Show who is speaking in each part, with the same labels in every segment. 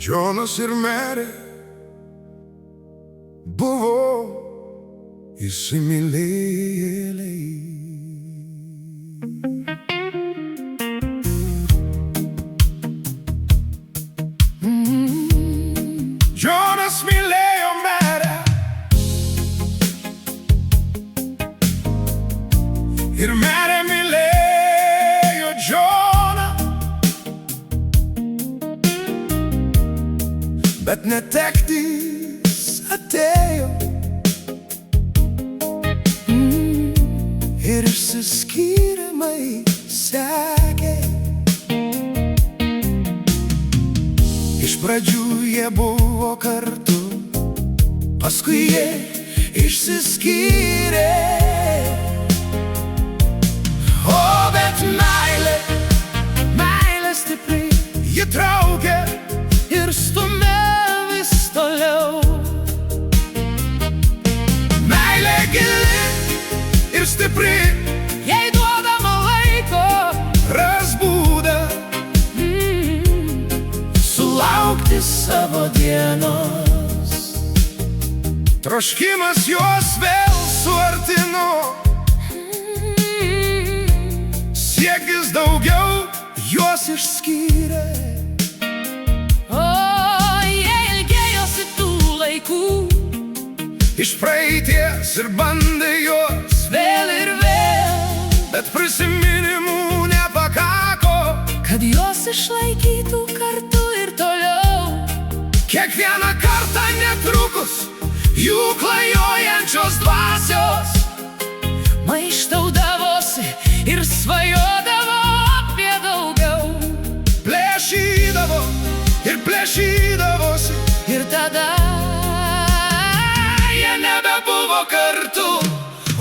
Speaker 1: Džonas ir Merė buvo įsimylėjėliai. Džonas mylėjo Merę ir Merė mylėjo Džoną, bet netektis atėjo ir išsiskyrimai sekė. Iš pradžių jie buvo kartu, paskui jie išsiskyrė. O bet meilė, meilė stipri, ji traukė ir stumė vis toliau. Meilė gili ir stipri, jei duodama laiko, ras būdą sulaukti savo dienos. Troškimas juos vėl suartino, siekis daugiau juos išskyrė.
Speaker 2: O jie ilgėjosi tų laikų
Speaker 1: Iš praeities ir bandė juos
Speaker 2: vėl ir vėl,
Speaker 1: bet prisiminimų nepakako,
Speaker 2: kad juos išlaikytų kartu ir toliau.
Speaker 1: kiekvieną kartą netrukus jų klajojančios dvasios
Speaker 2: maištaudavosi ir svajodavo apie daugiau.
Speaker 1: plėšydavo ir plėšydavosi,
Speaker 2: Ir tada
Speaker 1: jie nebebuvo kartu.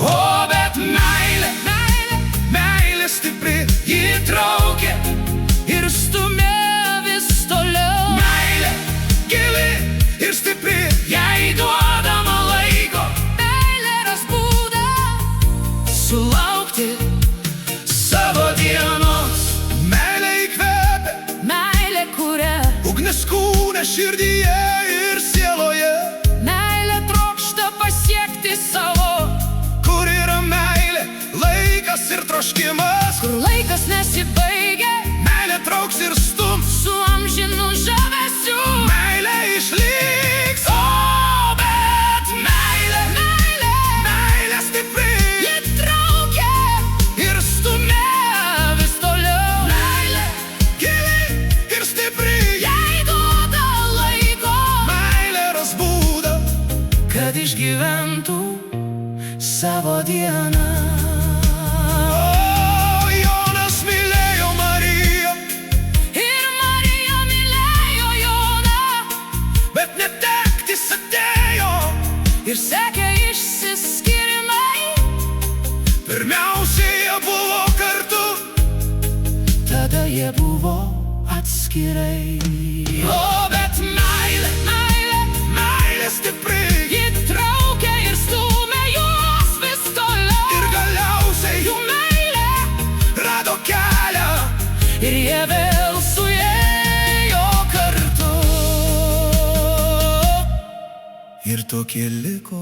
Speaker 1: O bet meilė,
Speaker 2: meilė
Speaker 1: meilė stipri, ji traukė.
Speaker 2: ir stumė vis toliau.
Speaker 1: Meilė gili ir stipri, jei duodama laiko,
Speaker 2: Meilė ras būdą
Speaker 1: sulaukti savo dienos. Meilė įkvepia,
Speaker 2: meilė kuria,
Speaker 1: ugnis kūne, širdyje ir sieloje.
Speaker 2: meilė trokšta pasiekti savo,
Speaker 1: Kur yra meilė, laikas ir troškimas,
Speaker 2: kur laikas nesibaigia
Speaker 1: meilė trauks ir stums,
Speaker 2: su amžinu žavesiu.
Speaker 1: meilė išliks. O bet meilė,
Speaker 2: Meilė
Speaker 1: meilė stipri
Speaker 2: ji traukia
Speaker 1: ir stumia.
Speaker 2: vis toliau.
Speaker 1: Meilė gili ir stipri,
Speaker 2: Jei duoda laiko,
Speaker 1: meilė ras būdą
Speaker 2: kad išgyventų savo dieną.
Speaker 1: O Jonas mylėjo Mariją,
Speaker 2: Ir Marija mylėjo Joną,
Speaker 1: bet netektis atėjo.
Speaker 2: ir sekė išsiskyrimai.
Speaker 1: Pirmiausia jie buvo kartu,
Speaker 2: Tada jie buvo atskirai.
Speaker 1: o bet meilė,
Speaker 2: Meilė
Speaker 1: meilė stipri
Speaker 2: ji traukia ir stumia juos vis toliau.
Speaker 1: ir galiausiai
Speaker 2: Jų meilė
Speaker 1: rado kelią.
Speaker 2: ir jie vėl suėjo kartu.
Speaker 1: Ir tokie liko.